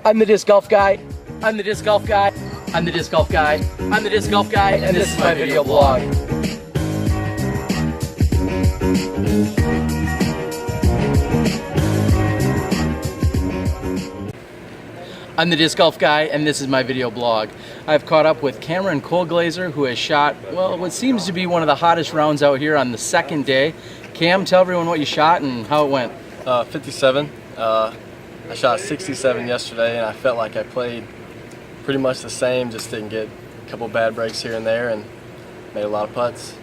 I'm the disc golf guy. I'm the disc golf guy. I'm the disc golf guy. I'm the disc golf guy, and this is my video blog. I'm the disc golf guy, and this is my video blog. I've caught up with Cameron Colglazier, who has shot, well, what seems to be one of the hottest rounds out here on the second day. Cam, tell everyone what you shot and how it went. 57. I shot 67 yesterday, and I felt like I played pretty much the same, just didn't get a couple bad breaks here and there, and made a lot of putts.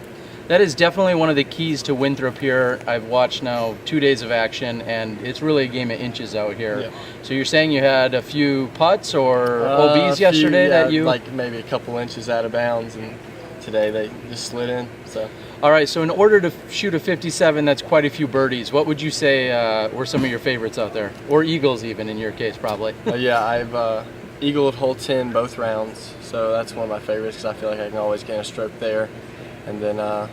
That is definitely one of the keys to Winthrop here. I've watched now 2 days of action, and it's really a game of inches out here. Yeah. So you're saying you had a few putts or OBs yesterday that you... like maybe a couple inches out of bounds, and today they just slid in. So. All right, so in order to shoot a 57, that's quite a few birdies. What would you say were some of your favorites out there? Or eagles even, in your case, probably. Yeah, I've eagled hole 10 both rounds, so that's one of my favorites because I feel like I can always gain a stroke there. And then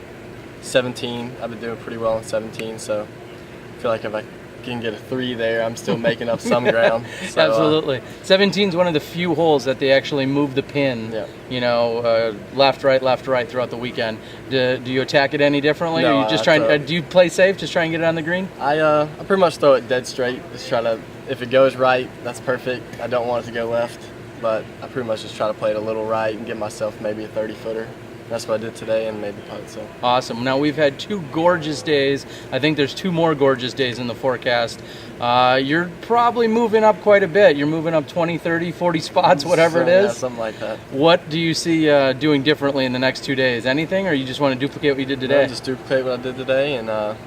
17, I've been doing pretty well in 17, so I feel like if I can get a 3 there, I'm still making up some ground. So, absolutely. 17 is one of the few holes that they actually move the pin, yeah. You know, left, right throughout the weekend. Do you attack it any differently? No, or you just do you play safe, just try and get it on the green? I pretty much throw it dead straight. Just try to, if it goes right, that's perfect. I don't want it to go left, but I pretty much just try to play it a little right and give myself maybe a 30-footer. That's what I did today and made the putt. So awesome. Now we've had 2 gorgeous days. I think there's 2 more gorgeous days in the forecast. You're probably moving up quite a bit. You're moving up 20, 30, 40 spots, whatever it is. Yeah, something like that. What do you see doing differently in the next 2 days? Anything, or you just want to duplicate what you did today? No, just duplicate what I did today and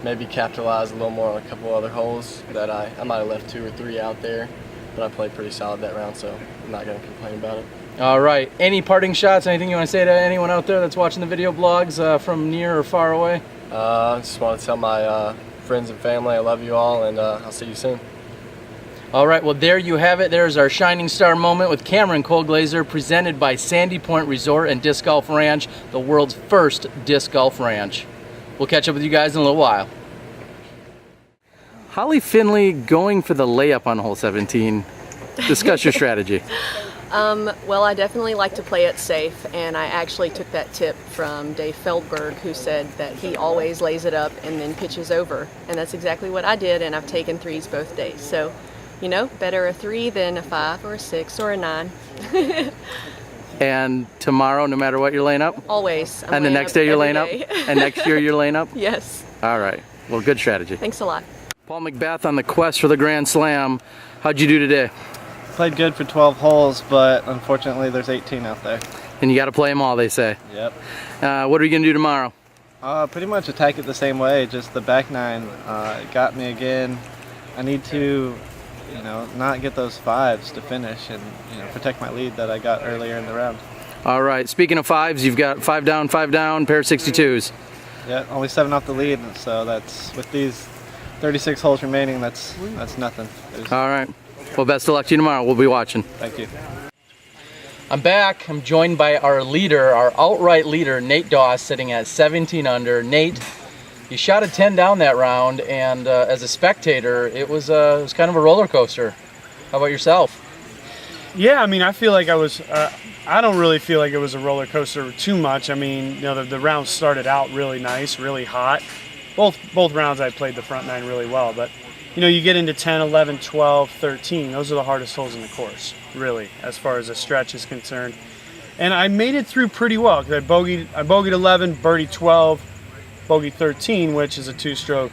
maybe capitalize a little more on a couple other holes that I might have left 2 or 3 out there, but I played pretty solid that round, so I'm not going to complain about it. All right. Any parting shots? Anything you want to say to anyone out there that's watching the video blogs from near or far away? I just want to tell my friends and family I love you all, and I'll see you soon. All right. Well, there you have it. There's our shining star moment with Cameron Colglazier, presented by Sandy Point Resort and Disc Golf Ranch, the world's first disc golf ranch. We'll catch up with you guys in a little while. Holly Finley going for the layup on hole 17. Discuss your strategy. Well, I definitely like to play it safe, and I actually took that tip from Dave Feldberg, who said that he always lays it up and then pitches over, and that's exactly what I did, and I've taken 3s both days. So, you know, better a 3 than a 5 or a 6 or a 9. And tomorrow, no matter what, you're laying up? Always. And the next day you're laying up? And next year you're laying up? Yes. All right. Well, good strategy. Thanks a lot. Paul McBeth on the quest for the Grand Slam. How'd you do today? Played good for 12 holes, but unfortunately there's 18 out there. And you got to play them all, they say. Yep. What are you going to do tomorrow? Pretty much attack it the same way, just the back 9 got me again. I need to, you know, not get those 5s to finish and, you know, protect my lead that I got earlier in the round. All right. Speaking of 5s, you've got 5 down, pair of 62s. Yeah, only 7 off the lead, so that's, with these 36 holes remaining, that's nothing. All right. Well, best of luck to you tomorrow. We'll be watching. Thank you. I'm back. I'm joined by our leader, our outright leader, Nate Doss, sitting at 17 under. Nate, you shot a 10 down that round, and as a spectator, it was kind of a roller coaster. How about yourself? Yeah, I mean, I feel like I was. I don't really feel like it was a roller coaster too much. I mean, you know, the round started out really nice, really hot. Both rounds I played the front 9 really well, but you know, you get into 10, 11, 12, 13. Those are the hardest holes in the course, really, as far as a stretch is concerned. And I made it through pretty well because I bogeyed 11, birdied 12, bogeyed 13, which is a 2-stroke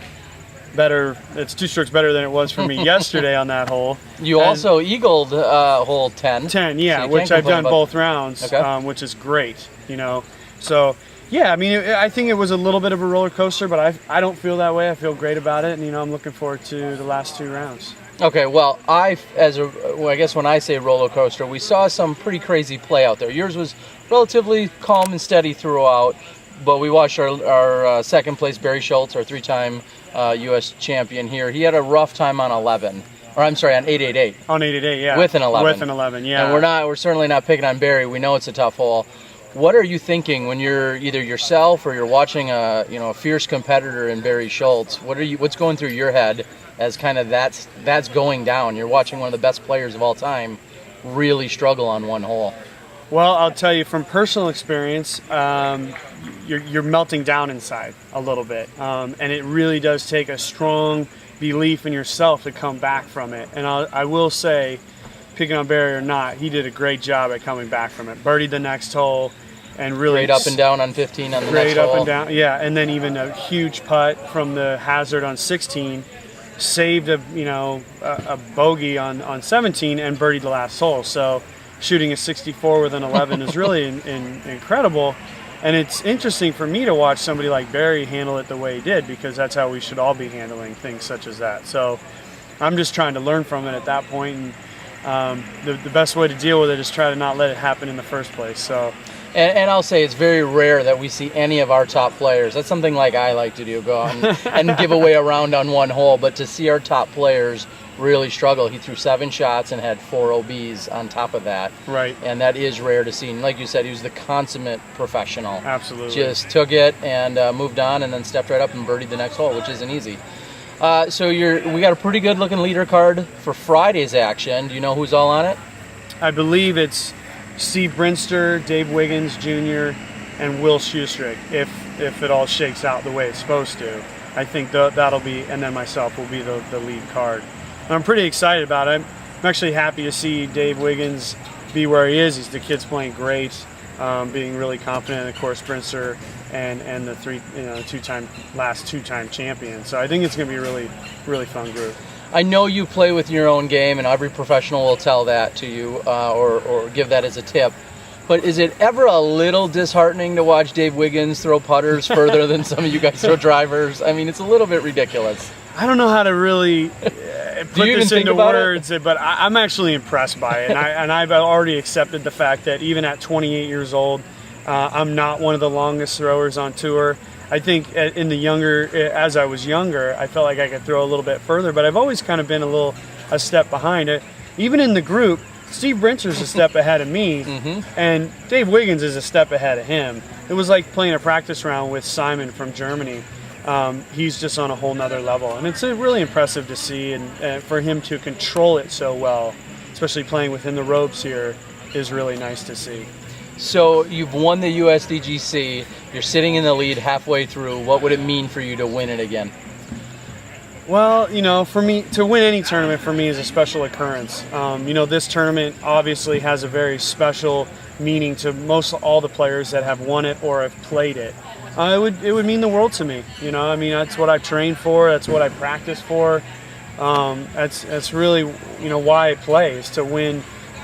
better. It's 2 strokes better than it was for me yesterday on that hole. You also eagled hole 10. 10, yeah, so which I've done both rounds, okay. Which is great, you know. So. Yeah, I mean, I think it was a little bit of a roller coaster, but I don't feel that way. I feel great about it, and you know, I'm looking forward to the last 2 rounds. Okay, well, I guess when I say roller coaster, we saw some pretty crazy play out there. Yours was relatively calm and steady throughout, but we watched our second place Barry Schultz, our 3-time U.S. champion here. He had a rough time on 11. Or I'm sorry, on 888. On 888, yeah. With an 11. With an 11, yeah. And we're certainly not picking on Barry. We know it's a tough hole. What are you thinking when you're either yourself or you're watching a fierce competitor in Barry Schultz? What's going through your head as kind of that's going down. You're watching one of the best players of all time really struggle on one hole. Well, I'll tell you from personal experience, you're melting down inside a little bit, and it really does take a strong belief in yourself to come back from it. And I will say, picking on Barry or not, he did a great job at coming back from it. Birdied the next hole, and really great up and down on 15 on the next hole. Great up and down, yeah, and then even a huge putt from the hazard on 16. Saved a bogey on 17 and birdied the last hole. So shooting a 64 with an 11 is really incredible. And it's interesting for me to watch somebody like Barry handle it the way he did, because that's how we should all be handling things such as that. So I'm just trying to learn from it at that point, and the best way to deal with it is try to not let it happen in the first place. So. And I'll say it's very rare that we see any of our top players. That's something like I like to do, go out and give away a round on one hole. But to see our top players really struggle, he threw 7 shots and had 4 OBs on top of that. Right. And that is rare to see. And like you said, he was the consummate professional. Absolutely. Just took it and moved on, and then stepped right up and birdied the next hole, which isn't easy. So we got a pretty good looking leader card for Friday's action. Do you know who's all on it? I believe it's Steve Brinster, Dave Wiggins Jr., and Will Schusterick, if it all shakes out the way it's supposed to. I think that'll be, and then myself will be the lead card. And I'm pretty excited about it. I'm actually happy to see Dave Wiggins be where he is. The kid's playing great, being really confident, and of course Brinster and the last two-time champion. So I think it's going to be a really, really fun group. I know you play with your own game, and every professional will tell that to you or give that as a tip. But is it ever a little disheartening to watch Dave Wiggins throw putters further than some of you guys throw drivers? I mean, it's a little bit ridiculous. I don't know how to really put this into words, but I'm actually impressed by it. And I've already accepted the fact that even at 28 years old, I'm not one of the longest throwers on tour. I think as I was younger, I felt like I could throw a little bit further, but I've always kind of been a step behind it. Even in the group, Steve Brinster's a step ahead of me, and Dave Wiggins is a step ahead of him. It was like playing a practice round with Simon from Germany. He's just on a whole nother level, and it's really impressive to see, and for him to control it so well, especially playing within the ropes here, is really nice to see. So you've won the USDGC, you're sitting in the lead halfway through. What would it mean for you to win it again? Well, for me, to win any tournament for me is a special occurrence. This tournament obviously has a very special meaning to most all the players that have won it or have played it. It would mean the world to me. That's what I train for, that's what I practice for. That's really, why I play, is to win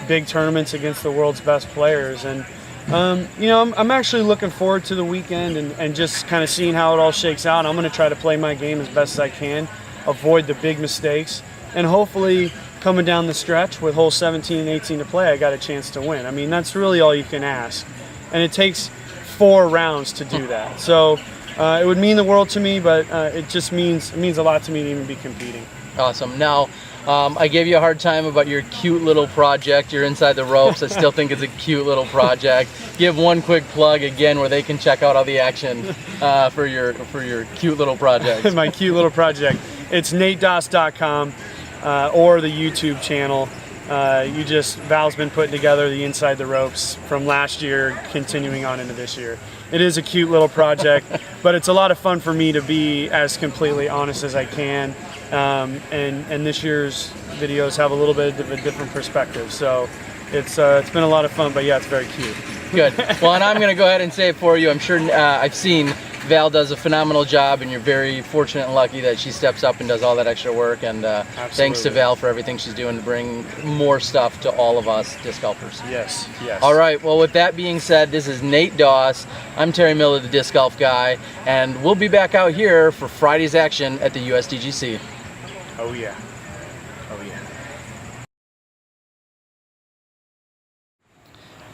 big tournaments against the world's best players. And I'm actually looking forward to the weekend and just kind of seeing how it all shakes out. I'm going to try to play my game as best as I can, avoid the big mistakes, and hopefully coming down the stretch with hole 17 and 18 to play, I got a chance to win. I mean, that's really all you can ask. And it takes 4 rounds to do that. So it would mean the world to me, but it means a lot to me to even be competing. Awesome. Now, I gave you a hard time about your cute little project. You're inside the ropes. I still think it's a cute little project. Give one quick plug again where they can check out all the action for your cute little project. My cute little project. It's natedoss.com or the YouTube channel. Val's been putting together the inside the ropes from last year, continuing on into this year. It is a cute little project, but it's a lot of fun for me to be as completely honest as I can. And this year's videos have a little bit of a different perspective. So it's been a lot of fun, but yeah, it's very cute. Good. Well, and I'm going to go ahead and say it for you. I'm sure I've seen Val does a phenomenal job, and you're very fortunate and lucky that she steps up and does all that extra work. And thanks to Val for everything she's doing to bring more stuff to all of us disc golfers. Yes, yes. All right. Well, with that being said, this is Nate Doss. I'm Terry Miller, the disc golf guy, and we'll be back out here for Friday's action at the USDGC. Oh yeah. Oh yeah.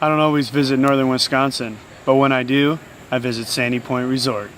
I don't always visit northern Wisconsin, but when I do, I visit Sandy Point Resort.